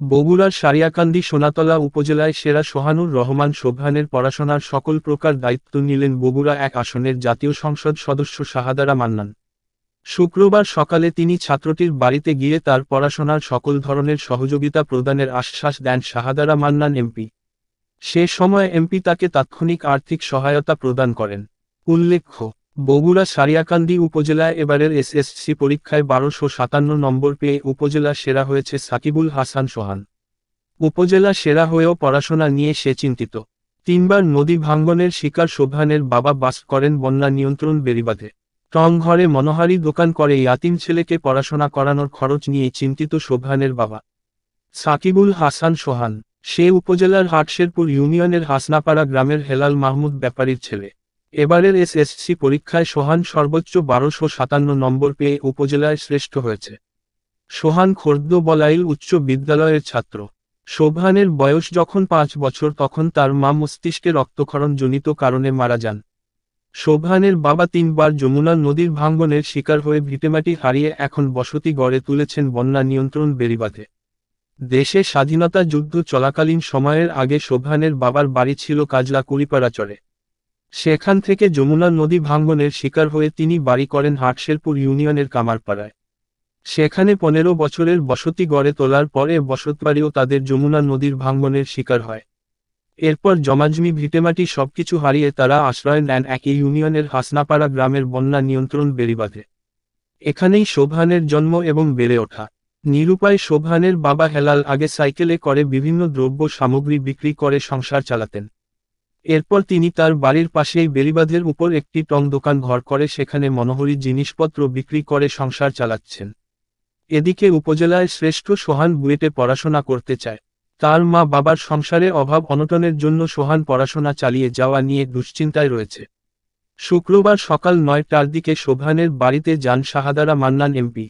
বগুড়ার সারিয়াকান্দি সোনাতলা উপজেলায় সেরা সোহানুর রহমান সোবহানের পড়াশোনার সকল প্রকার দায়িত্ব নিলেন বগুড়া এক আসনের জাতীয় সংসদ সদস্য শাহাদারা মান্নান। শুক্রবার সকালে তিনি ছাত্রটির বাড়িতে গিয়ে তার পড়াশোনার সকল ধরনের সহযোগিতা প্রদানের আশ্বাস দেন শাহাদারা মান্নান এমপি। সে সময় এমপি তাকে তাৎক্ষণিক আর্থিক সহায়তা প্রদান করেন। উল্লেখ্য, বগুড়া সারিয়াকান্দি উপজেলায় এবারের এসএসসি পরীক্ষায় 1257 নম্বর পেয়ে উপজেলা সেরা হয়েছে সাকিবুল হাসান সোহান। উপজেলা সেরা হয়েও পড়াশোনা নিয়ে সে চিন্তিত। 3বার নদী ভাঙ্গনের শিকার সোবহানের বাবা বাস করেন বন্যা নিয়ন্ত্রণ বেড়িবাঁধে। টং ঘরে মনোহারি দোকান করে ইয়াতিম ছেলেকে পড়াশোনা করানোর খরচ নিয়ে চিন্তিত সোবহানের বাবা সাকিবুল হাসান সোহান। সে উপজেলার হাটশেরপুর ইউনিয়নের হাসনাপাড়া গ্রামের হেলাল মাহমুদ ব্যাপারীর ছেলে। এবারের এসএসসি পরীক্ষায় সোহান সর্বোচ্চ 1257 নম্বর পেয়ে উপজেলায় শ্রেষ্ঠ হয়েছে। সোহান খোর্দ বলাইল উচ্চ বিদ্যালয়ের ছাত্র। সোবহানের বয়স যখন 5 বছর তখন তার মা মস্তিষ্কে রক্তক্ষরণ জনিত কারণে মারা যান। সোবহানের বাবা 3বার যমুনা নদীর ভাঙ্গনের শিকার হয়ে ভিটেমাটি হারিয়ে এখন বসতি গড়ে তুলেছেন বন্যা নিয়ন্ত্রণ বেড়িবাঁধে। দেশে স্বাধীনতা যুদ্ধ চলাকালীন সময়ের আগে সোবহানের বাবার বাড়ি ছিল কাজলা কুড়িপাড়াচরে। সেখান থেকে যমুনা নদী ভাঙ্গনের শিকার হয়ে তিনি বাড়ি করেন হাটশেরপুর ইউনিয়নের কামারপাড়ায়। সেখানে 15 বছরের বসতি গড়ে তোলার পরে বসতবাড়িও তাদের যমুনা নদীর ভাঙ্গনের শিকার হয়। এরপর জমাজমি ভিটেমাটি সবকিছু হারিয়ে তারা আশ্রয় নেন একই ইউনিয়নের হাসনাপাড়া গ্রামের বন্যা নিয়ন্ত্রণ বেড়িবাঁধে। এখানেই সোবহানের জন্ম এবং বেড়ে ওঠা। নিরুপায় সোবহানের বাবা হেলাল আগে সাইকেলে করে বিভিন্ন দ্রব্য সামগ্রী বিক্রি করে সংসার চালাতেন। এরপর তিনি তার বাড়ির পাশেই বেড়িবাঁধের উপর একটি টং দোকান ঘর করে সেখানে মনোহরি জিনিসপত্র বিক্রি করে সংসার চালাচ্ছেন। এদিকে উপজেলায় শ্রেষ্ঠ সোহান বুয়েটে পড়াশোনা করতে চায়। তার মা বাবার সংসারে অভাব অনটনের জন্য সোহান পড়াশোনা চালিয়ে যাওয়া নিয়ে দুশ্চিন্তায় রয়েছে। শুক্রবার সকাল 9টার দিকে সোবহানের বাড়িতে যান শাহাদারা মান্নান এমপি।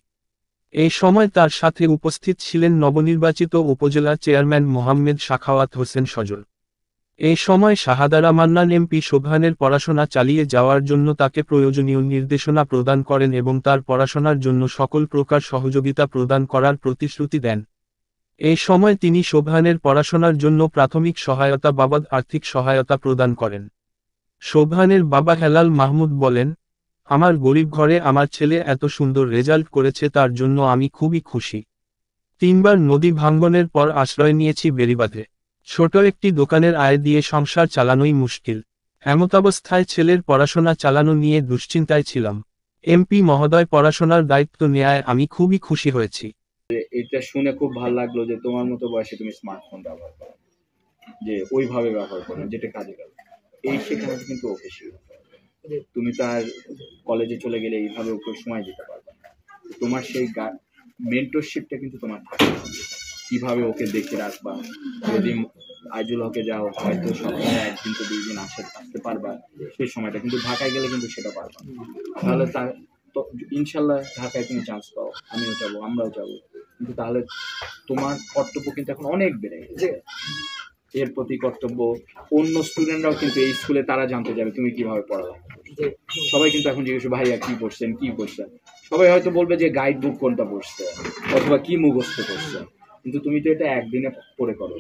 এই সময় তার সাথে উপস্থিত ছিলেন নবনির্বাচিত উপজেলা চেয়ারম্যান মোহাম্মেদ সাখাওয়াত হোসেন সজল। এই সময় শাহাদারা মান্নান এমপি সোবহানের পড়াশোনা চালিয়ে যাওয়ার জন্য তাকে প্রয়োজনীয় নির্দেশনা প্রদান করেন এবং তার পড়াশোনার জন্য সকল প্রকার সহযোগিতা প্রদান করার প্রতিশ্রুতি দেন। এই সময় তিনি সোবহানের পড়াশোনার জন্য প্রাথমিক সহায়তা বাবদ আর্থিক সহায়তা প্রদান করেন। সোবহানের বাবা হেলাল মাহমুদ বলেন, আমার গরিব ঘরে আমার ছেলে এত সুন্দর রেজাল্ট করেছে তার জন্য আমি খুবই খুশি। 3বার নদী ভাঙ্গনের পর আশ্রয় নিয়েছি বেড়িবাঁধে। ছোট একটি দোকানের আয় দিয়ে সংসার চালানোই মুশকিল। এমতাবস্থায় ছেলের পড়াশোনা চালানো নিয়ে দুশ্চিন্তায় ছিলাম। এমপি মহোদয় পড়াশোনার দায়িত্ব নেয়ায় আমি খুবই খুশি হয়েছি। এটা শুনে খুব ভালো লাগলো যে তোমার মতো বয়সে তুমি স্মার্টফোন ব্যবহার করো, যে ওইভাবে ব্যবহার করো যেটা কাজে গেল। এই শেখানোটা কিন্তু ওকে শিখতে হবে। তুমি তার কলেজে চলে গেলে এইভাবে ওকে সময় দিতে পারবে না। তোমার সেই মেন্টরশিপটা কিন্তু তোমার থাকতে হবে। কিভাবে ওকে দেখে রাখবা। যদি আইজুল হকে যাও হয়তো সপ্তাহে 1 দিন তো 2 দিন আসতে পারবা সেই সময়টা, কিন্তু ঢাকায় গেলে কিন্তু সেটা পারবা না। তাহলে তার তো ইনশাল্লাহ ঢাকায় তুমি চান্স পাও, আমিও যাবো, আমরাও যাবো, কিন্তু তাহলে তোমার কর্তব্য কিন্তু এখন অনেক বেড়ে গেছে। এর প্রতি কর্তব্য অন্য স্টুডেন্টরাও কিন্তু এই স্কুলে তারা জানতে যাবে তুমি কিভাবে পড়ালেখা করছো। সবাই কিন্তু এখন জিজ্ঞেস ভাইয়া কি পড়ছেন, সবাই হয়তো বলবে যে গাইড বুক কোনটা পড়ছে অথবা কি মুখস্থ করছে, কিন্তু তুমি তো এটা একদিনে পড়ে করো।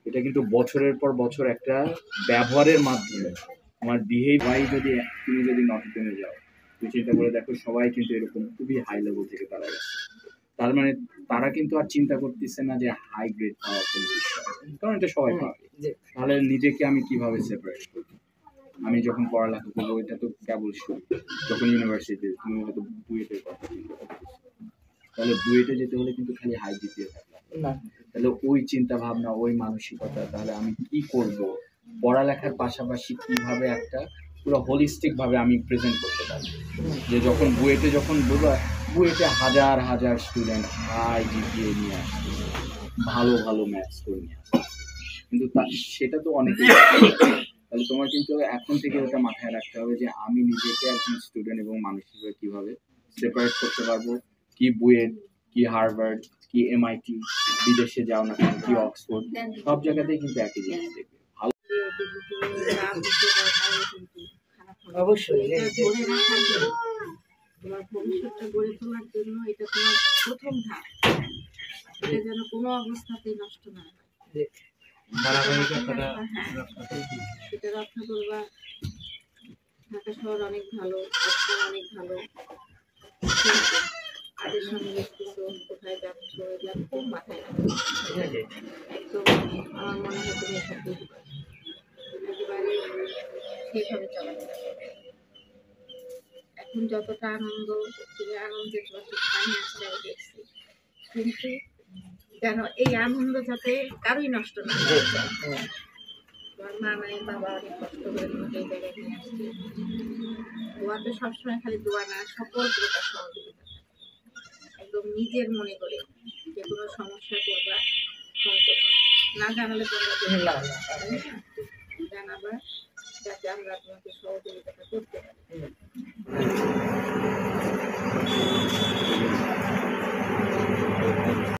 এটা কিন্তু বছরের পর বছর একটা ব্যবহারের মাধ্যমে আমার বিহেভিয়ার। যদি তুমি যদি নটিটেনে যাও, তুমি চিন্তা করে দেখো সবাই কিন্তু এরকম খুবই হাই লেভেল থেকে তারা গেছে। তার মানে তারা কিন্তু আর চিন্তা করতেছে না যে হাই গ্রেড পাওয়া কোনো বিষয়, কারণ এটা সবাই পাবে। তাহলে নিজেকে আমি কিভাবে সেপারেট করবো? আমি যখন পড়ালেখা করবো এটা তো কেবল শুরু। যখন ইউনিভার্সিটি তুমি হয়তো বুয়েটের কথা চিন্তা করতেছো, তাহলে বুয়েটে যেতে হলে কিন্তু খালি হাই জিপিএ থাকবে না। তাহলে ওই চিন্তা ভাবনা, ওই মানসিকতা, তাহলে আমি কি করব, পড়ালেখার পাশাপাশি কিভাবে একটা পুরো হোলিস্টিক ভাবে আমি প্রেজেন্ট করতে পারি। যে যখন বলবো বুয়েটে হাজার হাজার স্টুডেন্ট হাই জিপিএ নিয়ে আসছে, ভালো ভালো ম্যাথস করে নিয়ে আসছে, কিন্তু সেটা তো অনেকে। তাহলে তোমার কিন্তু এখন থেকে ওটা মাথায় রাখতে হবে যে আমি নিজেকে একজন স্টুডেন্ট এবং মানুষ হিসেবে কিভাবে সেপারেট করতে পারবো। কি বুয়েট, কি হার্ভার্ড, কি এমআইটি, বিদেশে যাও না কেন, কি অক্সফোর্ড, সব জায়গাতেই কিন্তু একই জিনিস দেখবে। ভালো অবশ্যই তোমার ভবিষ্যৎটা গড়ে তোলার জন্য এটা তোমার প্রথম ধাপ। সেটা যেন কোনো অবস্থাতেই নষ্ট না হয়। ধারাবাহিকতাটা হ্যাঁ, রক্ষা করতে হবে। সেটা রক্ষা করবা। ঢাকা শহর অনেক ভালো, আপনার অনেক ভালো, কিন্তু কাজের সঙ্গে কিছু কোথায় যাচ্ছ এগুলা খুব মাথায় রাখো। একদম আমার মনে হয় তুমি এসব বুঝবা, একেবারে সেইভাবে চলাফেরা করবে। এখন যতটা আনন্দ, তুমি আনন্দে তোমার চোখ পানি আসছে আমি দেখছি, কিন্তু যেন এই আনন্দ যাতে কারোই নষ্ট না হয়। তোমার মা নাই, বাবা অনেক কষ্ট করে তোমাকে এই জায়গায় নিয়ে আসছে। দোয়া তো সবসময় খালি দোয়া না, সকল প্রকার সহযোগিতা থাকে। একদম নিজের মনে করে যে কোনো সমস্যা করবা, ফোন করবা, না জানালে তোমরা জানাবা, যাতে আমরা তোমাকে সহযোগিতাটা করতে পারি।